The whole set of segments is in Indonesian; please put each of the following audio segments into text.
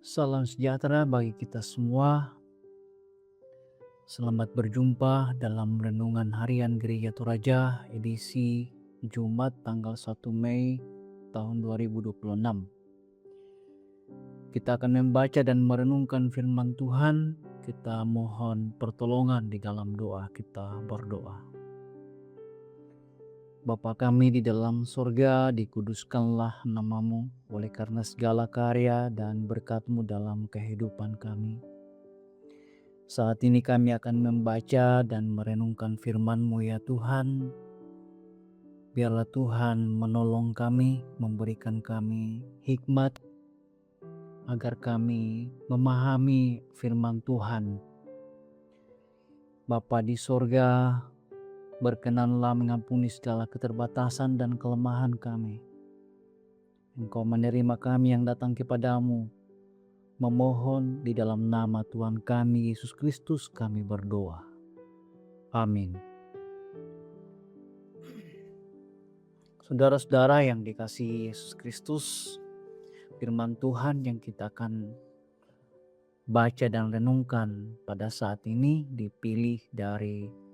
Salam sejahtera bagi kita semua. Selamat berjumpa dalam Renungan Harian Gereja Toraja edisi Jumat tanggal 1 Mei tahun 2026. Kita akan membaca dan merenungkan firman Tuhan. Kita mohon pertolongan di dalam doa. Kita berdoa. Bapa kami di dalam sorga, dikuduskanlah namamu oleh karena segala karya dan berkat-Mu dalam kehidupan kami. Saat ini kami akan membaca dan merenungkan firman-Mu ya Tuhan. Biarlah Tuhan menolong kami, memberikan kami hikmat agar kami memahami firman Tuhan. Bapa di sorga, berkenanlah mengampuni segala keterbatasan dan kelemahan kami. Engkau menerima kami yang datang kepadamu, memohon di dalam nama Tuhan kami Yesus Kristus kami berdoa. Amin. Saudara-saudara yang dikasihi Yesus Kristus, firman Tuhan yang kita akan baca dan renungkan pada saat ini dipilih dari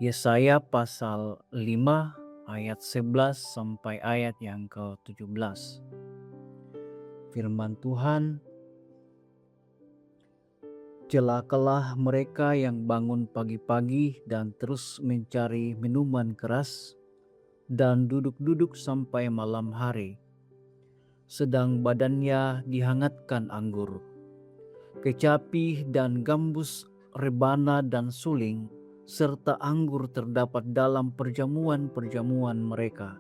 Yesaya pasal 5 ayat 11 sampai ayat yang ke-17. Firman Tuhan, celakalah mereka yang bangun pagi-pagi dan terus mencari minuman keras dan duduk-duduk sampai malam hari, sedang badannya dihangatkan anggur. Kecapi dan gambus, rebana dan suling, serta anggur terdapat dalam perjamuan-perjamuan mereka.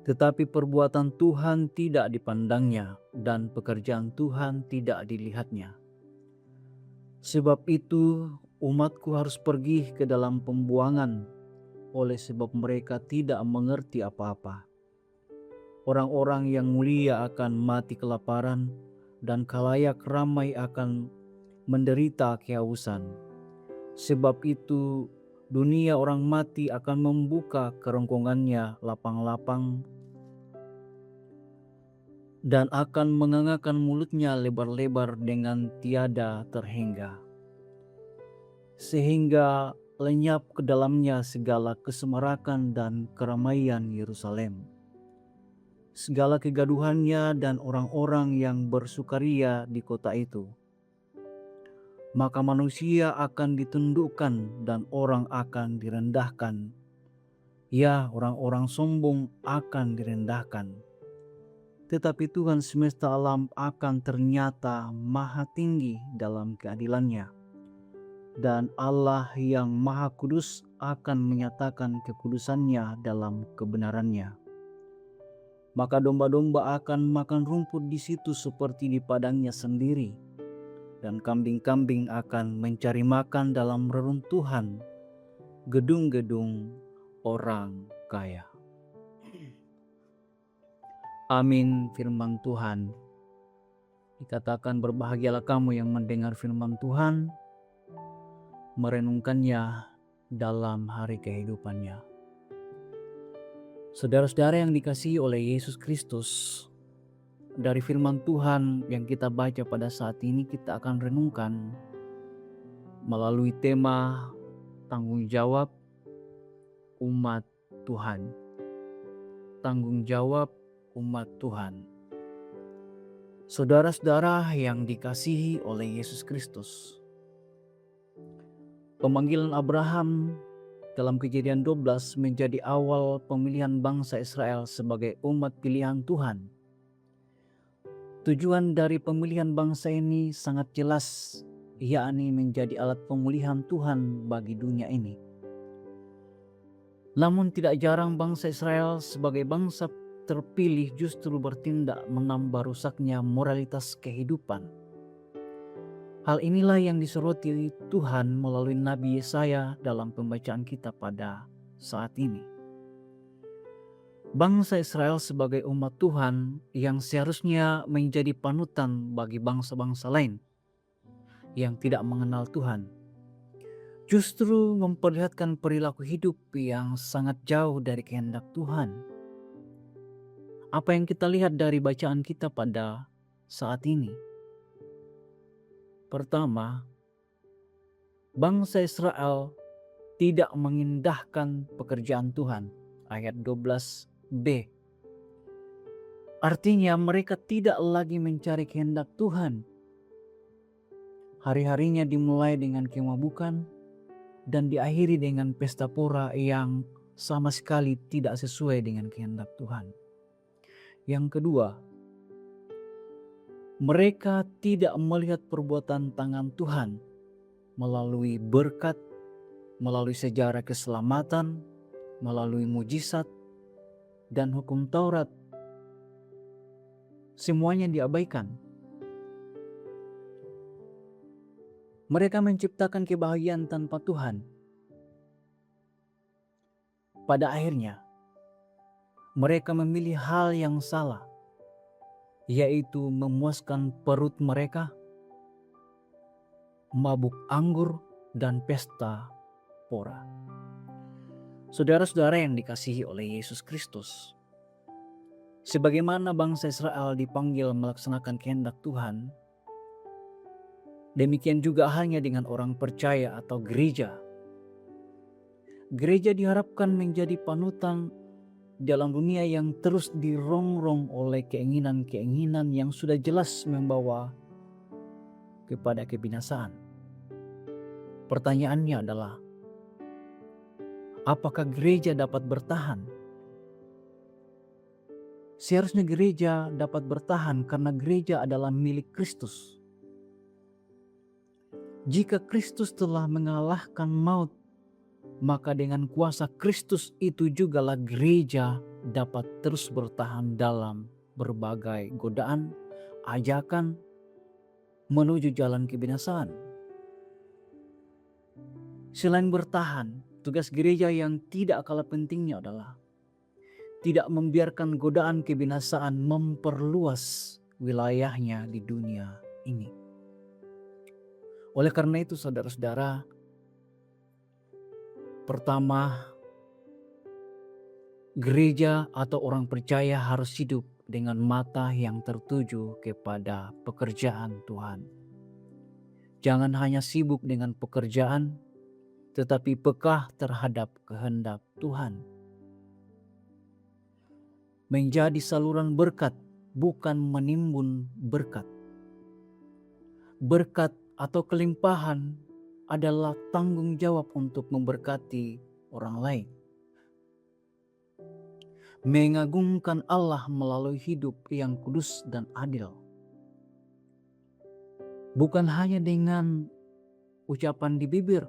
Tetapi perbuatan Tuhan tidak dipandangnya, dan pekerjaan Tuhan tidak dilihatnya. Sebab itu umatku harus pergi ke dalam pembuangan, oleh sebab mereka tidak mengerti apa-apa. Orang-orang yang mulia akan mati kelaparan, dan khalayak ramai akan menderita kehausan. Sebab itu dunia orang mati akan membuka kerongkongannya lapang-lapang dan akan mengangakkan mulutnya lebar-lebar dengan tiada terhingga. Sehingga lenyap ke dalamnya segala kesemarakan dan keramaian Yerusalem, segala kegaduhannya dan orang-orang yang bersukaria di kota itu. Maka manusia akan ditundukkan dan orang akan direndahkan. Ya, orang-orang sombong akan direndahkan. Tetapi Tuhan semesta alam akan ternyata maha tinggi dalam keadilannya. Dan Allah yang maha kudus akan menyatakan kekudusannya dalam kebenarannya. Maka domba-domba akan makan rumput di situ seperti di padangnya sendiri, dan kambing-kambing akan mencari makan dalam reruntuhan gedung-gedung orang kaya. Amin. Firman Tuhan. Dikatakan berbahagialah kamu yang mendengar firman Tuhan, merenungkannya dalam hari kehidupannya. Saudara-saudara yang dikasihi oleh Yesus Kristus, dari firman Tuhan yang kita baca pada saat ini kita akan renungkan melalui tema tanggung jawab umat Tuhan. Tanggung jawab umat Tuhan. Saudara-saudara yang dikasihi oleh Yesus Kristus, pemanggilan Abraham dalam Kejadian 12 menjadi awal pemilihan bangsa Israel sebagai umat pilihan Tuhan. Tujuan dari pemilihan bangsa ini sangat jelas, yakni menjadi alat pemulihan Tuhan bagi dunia ini. Namun tidak jarang bangsa Israel sebagai bangsa terpilih justru bertindak menambah rusaknya moralitas kehidupan. Hal inilah yang disoroti Tuhan melalui Nabi Yesaya dalam pembacaan kita pada saat ini. Bangsa Israel sebagai umat Tuhan yang seharusnya menjadi panutan bagi bangsa-bangsa lain yang tidak mengenal Tuhan, justru memperlihatkan perilaku hidup yang sangat jauh dari kehendak Tuhan. Apa yang kita lihat dari bacaan kita pada saat ini. Pertama, bangsa Israel tidak mengindahkan pekerjaan Tuhan. Ayat 12b. Artinya mereka tidak lagi mencari kehendak Tuhan. Hari-harinya dimulai dengan kemabukan dan diakhiri dengan pesta pora yang sama sekali tidak sesuai dengan kehendak Tuhan. Yang kedua, mereka tidak melihat perbuatan tangan Tuhan melalui berkat, melalui sejarah keselamatan, melalui mujizat, dan hukum Taurat. Semuanya diabaikan. Mereka menciptakan kebahagiaan tanpa Tuhan. Pada akhirnya, mereka memilih hal yang salah, yaitu memuaskan perut mereka, mabuk anggur, dan pesta pora. Saudara-saudara yang dikasihi oleh Yesus Kristus, sebagaimana bangsa Israel dipanggil melaksanakan kehendak Tuhan, demikian juga halnya dengan orang percaya atau gereja. Gereja diharapkan menjadi panutan dalam dunia yang terus dirongrong oleh keinginan-keinginan yang sudah jelas membawa kepada kebinasaan. Pertanyaannya adalah, apakah gereja dapat bertahan? Seharusnya gereja dapat bertahan karena gereja adalah milik Kristus. Jika Kristus telah mengalahkan maut, maka dengan kuasa Kristus itu jugalah gereja dapat terus bertahan dalam berbagai godaan, ajakan menuju jalan kebinasaan. Selain bertahan, tugas gereja yang tidak kalah pentingnya adalah tidak membiarkan godaan kebinasaan memperluas wilayahnya di dunia ini. Oleh karena itu, saudara-saudara, pertama, gereja atau orang percaya harus hidup dengan mata yang tertuju kepada pekerjaan Tuhan. Jangan hanya sibuk dengan pekerjaan, tetapi peka terhadap kehendak Tuhan. Menjadi saluran berkat, bukan menimbun berkat. Berkat atau kelimpahan adalah tanggung jawab untuk memberkati orang lain. Mengagungkan Allah melalui hidup yang kudus dan adil. Bukan hanya dengan ucapan di bibir,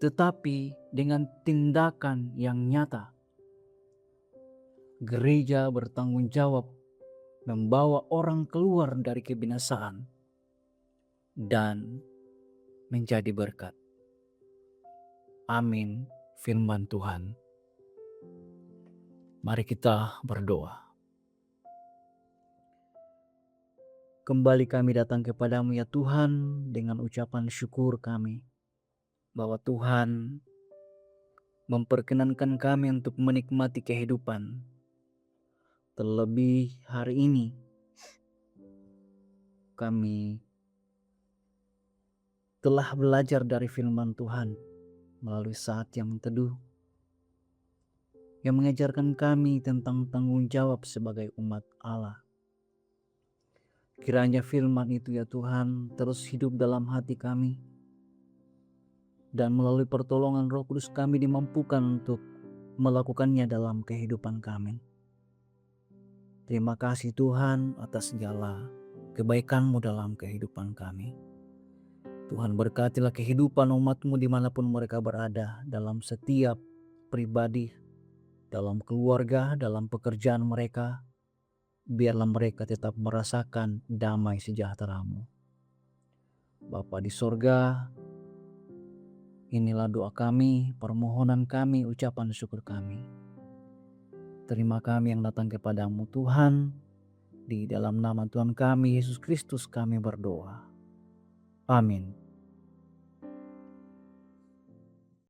tetapi dengan tindakan yang nyata. Gereja bertanggung jawab membawa orang keluar dari kebinasaan dan menjadi berkat. Amin. Firman Tuhan. Mari kita berdoa. Kembali kami datang kepadamu ya Tuhan dengan ucapan syukur kami bahwa Tuhan memperkenankan kami untuk menikmati kehidupan. Terlebih hari ini kami telah belajar dari firman Tuhan melalui saat yang teduh yang mengajarkan kami tentang tanggung jawab sebagai umat Allah. Kiranya firman itu ya Tuhan terus hidup dalam hati kami, dan melalui pertolongan Roh Kudus kami dimampukan untuk melakukannya dalam kehidupan kami. Terima kasih Tuhan atas segala kebaikan-Mu dalam kehidupan kami. Tuhan, berkatilah kehidupan umat-Mu dimanapun mereka berada, dalam setiap pribadi, dalam keluarga, dalam pekerjaan mereka. Biarlah mereka tetap merasakan damai sejahtera-Mu. Bapa di sorga, inilah doa kami, permohonan kami, ucapan syukur kami. Terima kami yang datang kepadamu Tuhan. Di dalam nama Tuhan kami Yesus Kristus kami berdoa. Amin.